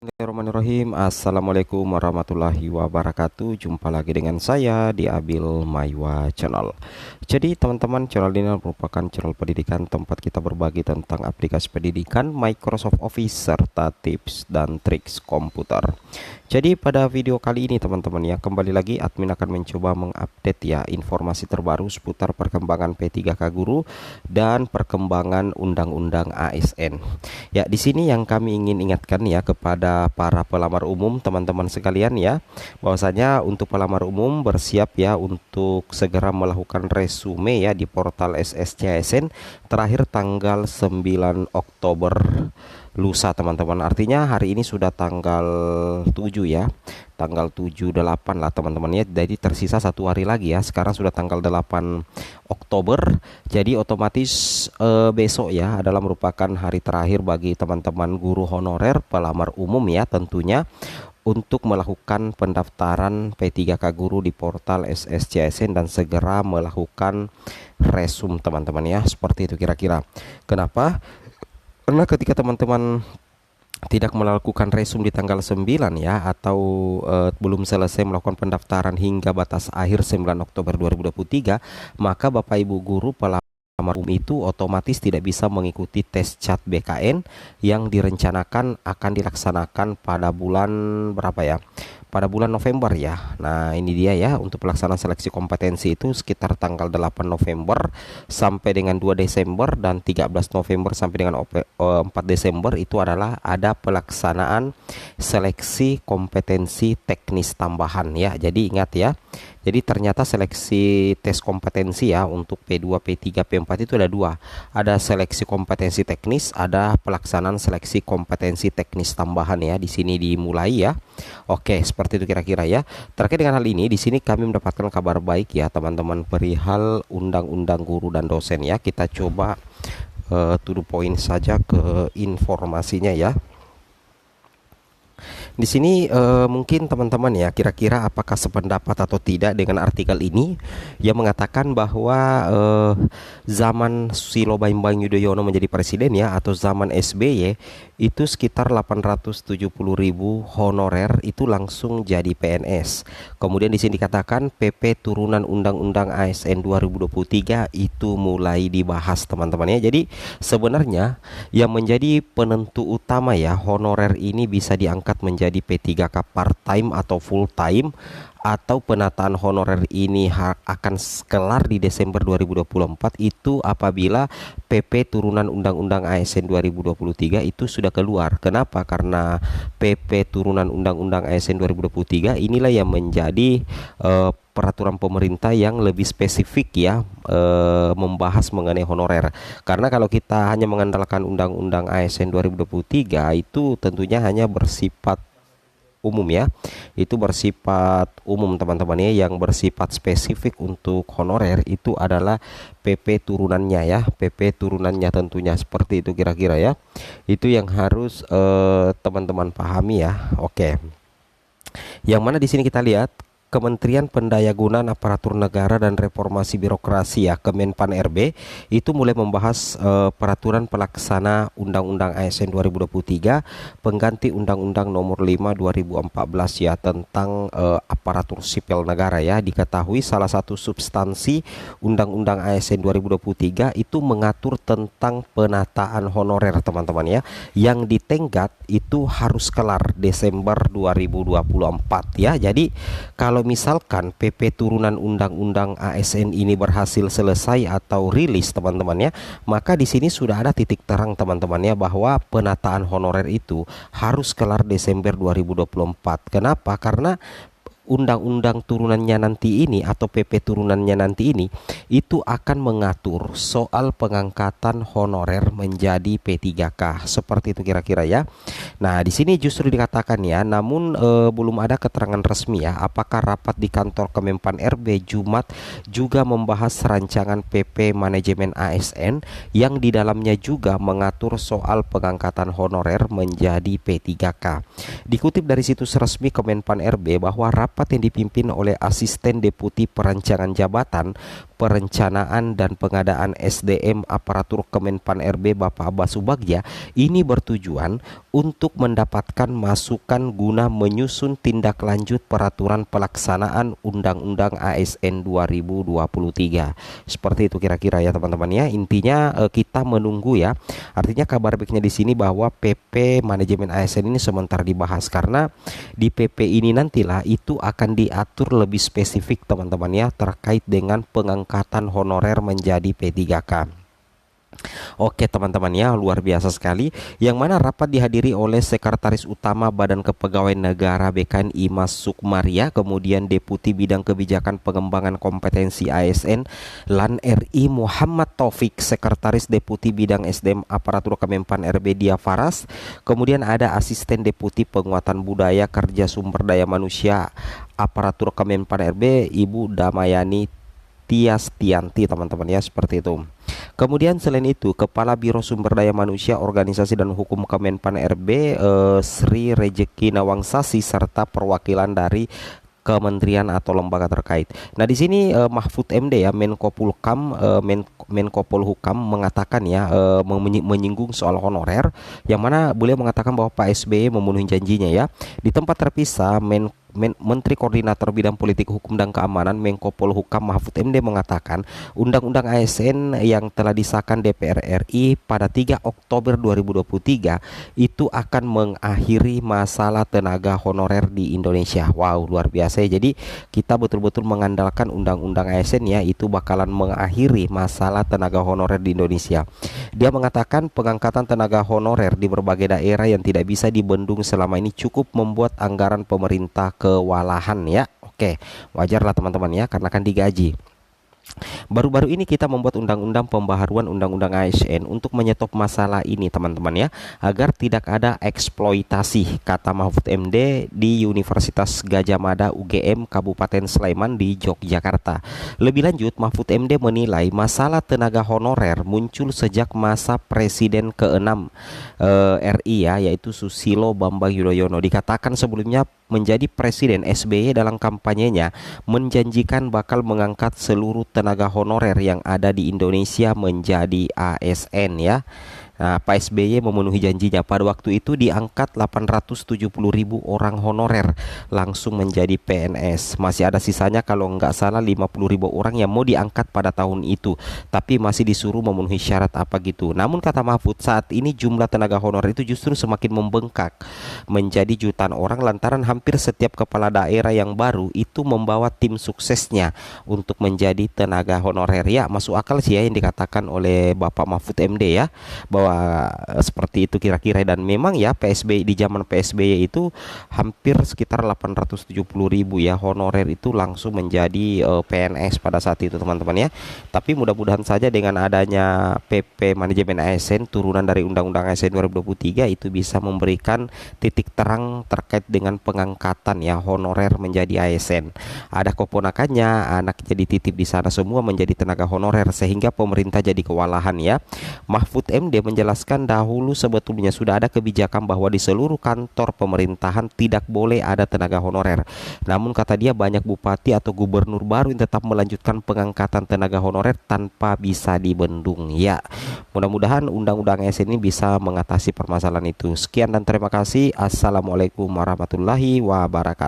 Bismillahirrahmanirrahim. Assalamualaikum warahmatullahi wabarakatuh. Jumpa lagi dengan saya di Abil Maiwa Channel. Jadi teman-teman, channel ini merupakan channel pendidikan tempat kita berbagi tentang aplikasi pendidikan, Microsoft Office, serta tips dan triks komputer. Jadi pada video kali ini teman-teman ya, kembali lagi admin akan mencoba mengupdate ya informasi terbaru seputar perkembangan P3K Guru dan perkembangan undang-undang ASN. Ya, di sini yang kami ingin ingatkan ya kepada para pelamar umum teman-teman sekalian ya, bahwasanya untuk pelamar umum bersiap ya untuk segera melakukan resume ya di portal SSCSN terakhir tanggal 9 Oktober lusa teman-teman. Artinya hari ini sudah tanggal 7 ya. Tanggal 7 8 lah teman-teman ya. Jadi tersisa 1 hari lagi ya. Sekarang sudah tanggal 8 Oktober. Jadi otomatis besok ya adalah merupakan hari terakhir bagi teman-teman guru honorer pelamar umum ya tentunya untuk melakukan pendaftaran P3K Guru di portal SSCSN dan segera melakukan resum teman-teman ya. Seperti itu kira-kira. Kenapa? Karena ketika teman-teman tidak melakukan resum di tanggal 9 ya atau belum selesai melakukan pendaftaran hingga batas akhir 9 Oktober 2023, maka Bapak Ibu guru pelamar umum itu otomatis tidak bisa mengikuti tes CAT BKN yang direncanakan akan dilaksanakan pada bulan berapa ya? Pada bulan November ya. Nah, ini dia ya untuk pelaksanaan seleksi kompetensi itu sekitar tanggal 8 November sampai dengan 2 Desember dan 13 November sampai dengan 4 Desember itu adalah ada pelaksanaan seleksi kompetensi teknis tambahan ya. Jadi ingat ya. Jadi ternyata seleksi tes kompetensi ya untuk P2, P3, P4 itu ada dua. Ada seleksi kompetensi teknis, ada pelaksanaan seleksi kompetensi teknis tambahan ya. Di sini dimulai ya. Oke, seperti itu kira-kira ya. Terkait dengan hal ini, di sini kami mendapatkan kabar baik ya teman-teman perihal undang-undang guru dan dosen ya. Kita coba to the point saja ke informasinya ya. Di sini mungkin teman-teman ya kira-kira apakah sependapat atau tidak dengan artikel ini yang mengatakan bahwa zaman Susilo Bambang Yudhoyono menjadi presiden ya atau zaman SBY itu sekitar 870.000 honorer itu langsung jadi PNS. Kemudian di sini dikatakan PP turunan Undang-Undang ASN 2023 itu mulai dibahas teman-teman ya. Jadi sebenarnya yang menjadi penentu utama ya honorer ini bisa diangkat menjadi P3K part-time atau full-time atau penataan honorer ini akan kelar di Desember 2024 itu apabila PP turunan Undang-Undang ASN 2023 itu sudah keluar. Kenapa? Karena PP turunan Undang-Undang ASN 2023 inilah yang menjadi peraturan pemerintah yang lebih spesifik ya membahas mengenai honorer. Karena kalau kita hanya mengandalkan Undang-Undang ASN 2023 itu tentunya hanya bersifat umum ya, itu bersifat umum teman-teman ya. Yang bersifat spesifik untuk honorer itu adalah PP turunannya ya, PP turunannya tentunya seperti itu kira-kira ya. Itu yang harus teman-teman pahami ya. Oke, yang mana di sini kita lihat Kementerian Pendayagunaan Aparatur Negara dan Reformasi Birokrasi ya Kemenpan RB itu mulai membahas peraturan pelaksana Undang-Undang ASN 2023 pengganti Undang-Undang Nomor 5 2014 ya tentang aparatur sipil negara ya. Diketahui salah satu substansi Undang-Undang ASN 2023 itu mengatur tentang penataan honorer teman-teman ya, yang ditenggat itu harus kelar Desember 2024 ya. Jadi kalau misalkan PP turunan Undang-Undang ASN ini berhasil selesai atau rilis teman-teman ya, maka di sini sudah ada titik terang teman-teman ya bahwa penataan honorer itu harus kelar Desember 2024. Kenapa? Karena undang-undang turunannya nanti ini atau PP turunannya nanti ini itu akan mengatur soal pengangkatan honorer menjadi P3K seperti itu kira-kira ya. Nah, di sini justru dikatakan ya, namun belum ada keterangan resmi ya apakah rapat di kantor Kemenpan RB Jumat juga membahas rancangan PP manajemen ASN yang di dalamnya juga mengatur soal pengangkatan honorer menjadi P3K. Dikutip dari situs resmi Kemenpan RB bahwa rapat rapat yang dipimpin oleh Asisten Deputi Perancangan Jabatan Perencanaan dan Pengadaan SDM Aparatur Kemenpan RB Bapak Abbas Subagja ini bertujuan untuk mendapatkan masukan guna menyusun tindak lanjut peraturan pelaksanaan Undang-Undang ASN 2023. Seperti itu kira-kira ya teman-teman ya. Intinya kita menunggu ya. Artinya kabar baiknya di sini bahwa PP manajemen ASN ini sementara dibahas, karena di PP ini nantilah itu akan diatur lebih spesifik teman-teman ya terkait dengan pengangkatan honorer menjadi P3K. Oke teman-teman ya, luar biasa sekali, yang mana rapat dihadiri oleh Sekretaris Utama Badan Kepegawaian Negara BKN Imas Sukmaria, kemudian Deputi Bidang Kebijakan Pengembangan Kompetensi ASN LAN RI Muhammad Taufik, Sekretaris Deputi Bidang SDM Aparatur Kemenpan RB Dia Faras, kemudian ada Asisten Deputi Penguatan Budaya Kerja Sumber Daya Manusia Aparatur Kemenpan RB Ibu Damayani Tiastianti teman-teman ya, seperti itu. Kemudian selain itu Kepala Biro Sumber Daya Manusia Organisasi dan Hukum Kemenpan RB Sri Rejeki Nawangsasi serta perwakilan dari kementerian atau lembaga terkait. Nah di sini Mahfud MD ya, Menko Polhukam Menko Polhukam mengatakan ya menyinggung soal honorer, yang mana beliau mengatakan bahwa Pak SBY memenuhi janjinya ya. Di tempat terpisah Menteri Koordinator Bidang Politik Hukum dan Keamanan Menko Polhukam Mahfud MD mengatakan Undang-Undang ASN yang telah disahkan DPR RI pada 3 Oktober 2023 itu akan mengakhiri masalah tenaga honorer di Indonesia. Wow, luar biasa ya. Jadi kita betul-betul mengandalkan Undang-Undang ASN ya, itu bakalan mengakhiri masalah tenaga honorer di Indonesia. Dia mengatakan pengangkatan tenaga honorer di berbagai daerah yang tidak bisa dibendung selama ini cukup membuat anggaran pemerintah kewalahan ya. Oke, wajar lah teman-teman ya, karena kan digaji. Baru-baru ini kita membuat undang-undang pembaharuan undang-undang ASN untuk menyetop masalah ini teman-teman ya, agar tidak ada eksploitasi, kata Mahfud MD di Universitas Gadjah Mada UGM Kabupaten Sleman di Yogyakarta. Lebih lanjut, Mahfud MD menilai masalah tenaga honorer muncul sejak masa Presiden ke-6 RI ya, yaitu Susilo Bambang Yudhoyono. Dikatakan sebelumnya menjadi Presiden, SBY dalam kampanyenya menjanjikan bakal mengangkat seluruh tenaga honorer yang ada di Indonesia menjadi ASN ya. Nah, Pak SBY memenuhi janjinya. Pada waktu itu diangkat 870.000 orang honorer langsung menjadi PNS. Masih ada sisanya kalau nggak salah 50.000 orang yang mau diangkat pada tahun itu, tapi masih disuruh memenuhi syarat apa gitu. Namun kata Mahfud, saat ini jumlah tenaga honorer itu justru semakin membengkak menjadi jutaan orang lantaran hampir setiap kepala daerah yang baru itu membawa tim suksesnya untuk menjadi tenaga honorer. Ya, masuk akal sih ya yang dikatakan oleh Bapak Mahfud MD ya, bahwa seperti itu kira-kira. Dan memang ya PSBY di zaman PSBY itu hampir sekitar 870.000 ya honorer itu langsung menjadi PNS pada saat itu teman-teman ya. Tapi mudah-mudahan saja dengan adanya PP manajemen ASN turunan dari Undang-Undang ASN 2023 itu bisa memberikan titik terang terkait dengan pengangkatan ya honorer menjadi ASN. Ada keponakannya, anaknya dititip di sana semua menjadi tenaga honorer sehingga pemerintah jadi kewalahan ya. Mahfud MD menjelaskan dahulu sebetulnya sudah ada kebijakan bahwa di seluruh kantor pemerintahan tidak boleh ada tenaga honorer. Namun kata dia banyak bupati atau gubernur baru yang tetap melanjutkan pengangkatan tenaga honorer tanpa bisa dibendung. Ya, mudah-mudahan undang-undang ASN ini bisa mengatasi permasalahan itu. Sekian dan terima kasih. Assalamualaikum warahmatullahi wabarakatuh.